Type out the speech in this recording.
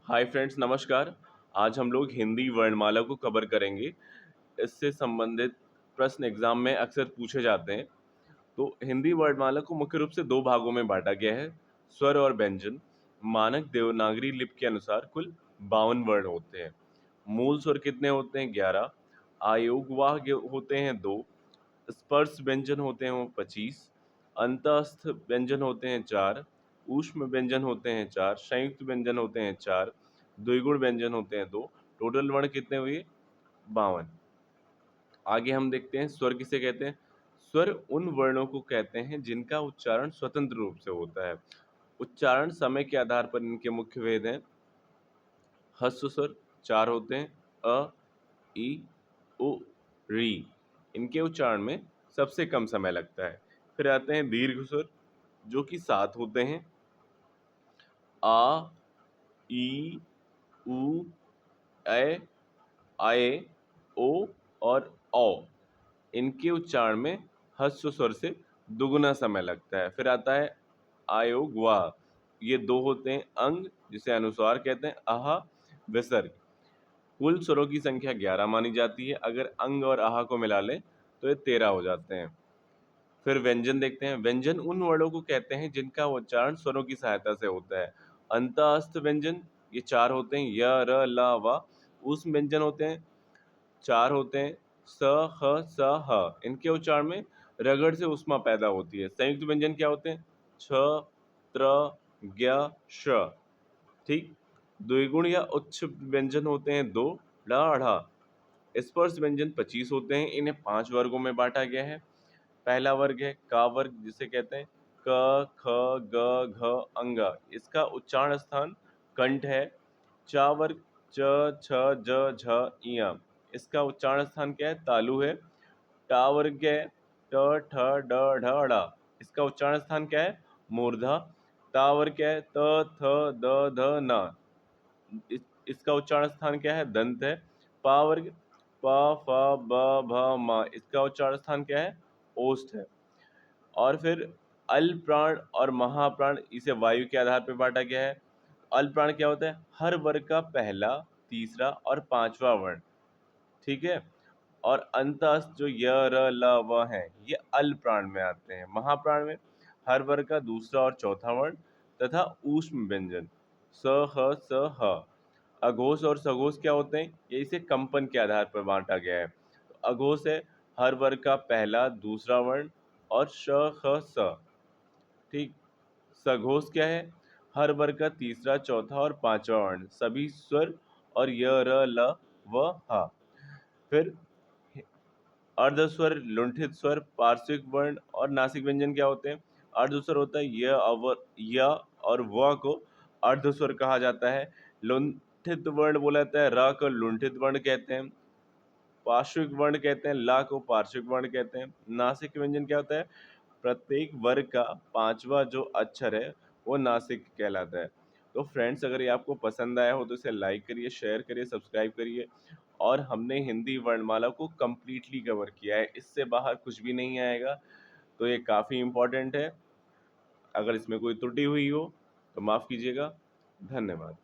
Hi friends, नमस्कार। आज हम लोग हिंदी वर्णमाला को कवर करेंगे। इससे संबंधित प्रश्न एग्जाम में अक्सर पूछे जाते हैं। तो हिंदी वर्णमाला को मुख्य रूप से दो भागों में बांटा गया है, स्वर और व्यंजन। मानक देवनागरी लिपि के अनुसार कुल 52 वर्ण होते हैं। मूल स्वर कितने होते हैं? 11। आयोगवाह होते हैं 2। स्पर्श व्यंजन होते हैं वो 25। अंतःस्थ व्यंजन होते हैं 4। ऊष्म व्यंजन होते हैं 4। संयुक्त व्यंजन होते हैं 4। द्विगुण व्यंजन होते हैं 2। टोटल वर्ण कितने हुए? 52। आगे हम देखते हैं स्वर किसे कहते हैं। स्वर उन वर्णों को कहते हैं जिनका उच्चारण स्वतंत्र रूप से होता है। उच्चारण समय के आधार पर इनके मुख्य भेद हैं। ह्रस्व स्वर 4 होते हैं, अ, ई, उ, री। इनके उच्चारण में सबसे कम समय लगता है। फिर आते हैं दीर्घ स्वर जो कि 7 होते हैं, आ, ई, उ, ए, आए, ओ और औ। इनके उच्चारण में ह्रस्व स्वर से दुगुना समय लगता है। फिर आता है आयोग वाह। ये 2 होते हैं, अंग जिसे अनुस्वार कहते हैं, आहा, विसर्ग। कुल स्वरों की संख्या 11 मानी जाती है। अगर अंग और आहा को मिला लें तो ये 13 हो जाते हैं। फिर व्यंजन देखते हैं। व्यंजन उन वर्णों को कहते हैं जिनका उच्चारण स्वरों की सहायता से होता है। अंतःस्थ व्यंजन ये 4 होते हैं, य, र, ल, व। ऊष्म व्यंजन होते हैं, 4 होते हैं, स, ह, स, ह। इनके उच्चारण में रगड़ से ऊष्मा पैदा होती है। संयुक्त व्यंजन क्या होते हैं? छ, त्र, ज्ञ, श। ठीक। द्विगुण या उच्च व्यंजन होते हैं 2, ड़, ढ़। स्पर्श व्यंजन 25 होते हैं। इन्हें 5 वर्गों में बांटा गया है। पहला वर्ग है का वर्ग जिसे कहते हैं क, ख, ग, घ, अंग। इसका उच्चारण स्थान कंठ है। चा वर्ग च, छ, ज, झ, इया। इसका उच्चारण स्थान क्या है? तालु है। टा वर्ग क्या है? ट, ठ, ड, ढ, ढ़। इसका उच्चारण स्थान क्या है? मूर्धा। ता वर्ग क्या है? त, थ, द, ध, न। इसका उच्चारण स्थान क्या है? दंत है। पा वर्ग प, फ, ब, भ, म। इसका उच्चारण स्थान क्या है? ओष्ठ है। और फिर अल प्राण और महाप्राण, इसे वायु के आधार पर बांटा गया है। अल प्राण क्या होता है? हर वर्ग का पहला, तीसरा और पांचवा वर्ण। ठीक है। और अंतःस्थ जो य, र, ल, व हैं, ये अल प्राण में आते हैं। महाप्राण में हर वर्ग का दूसरा और चौथा वर्ण तथा ऊष्म व्यंजन स, ह, स, ह। अघोष और सघोष क्या होते हैं? ये इसे कंपन के आधार पर बांटा गया है। तो अघोष है हर वर्ग का पहला, दूसरा वर्ण और श, ख, स। ठीक। सघोष क्या है? हर वर्ग का तीसरा, चौथा और पांचवा वर्ण, सभी स्वर और य, र, ल, व, ह। फिर अर्धस्वर, लुंठित स्वर, पार्श्विक वर्ण और नासिक व्यंजन क्या होते हैं? अर्धस्वर होता है य और व को अर्धस्वर कहा जाता है। लुंठित वर्ण बोला जाता है, र को लुंठित वर्ण कहते हैं। पार्श्विक वर्ण कहते हैं, ला को पार्श्विक वर्ण कहते हैं। नासिक व्यंजन क्या होता है? प्रत्येक वर्ग का पांचवा जो अक्षर है वो नासिक कहलाता है। तो फ्रेंड्स, अगर ये आपको पसंद आया हो तो इसे लाइक करिए, शेयर करिए, सब्सक्राइब करिए। और हमने हिंदी वर्णमाला को कंप्लीटली कवर किया है, इससे बाहर कुछ भी नहीं आएगा। तो ये काफ़ी इम्पोर्टेंट है। अगर इसमें कोई त्रुटि हुई हो तो माफ़ कीजिएगा। धन्यवाद।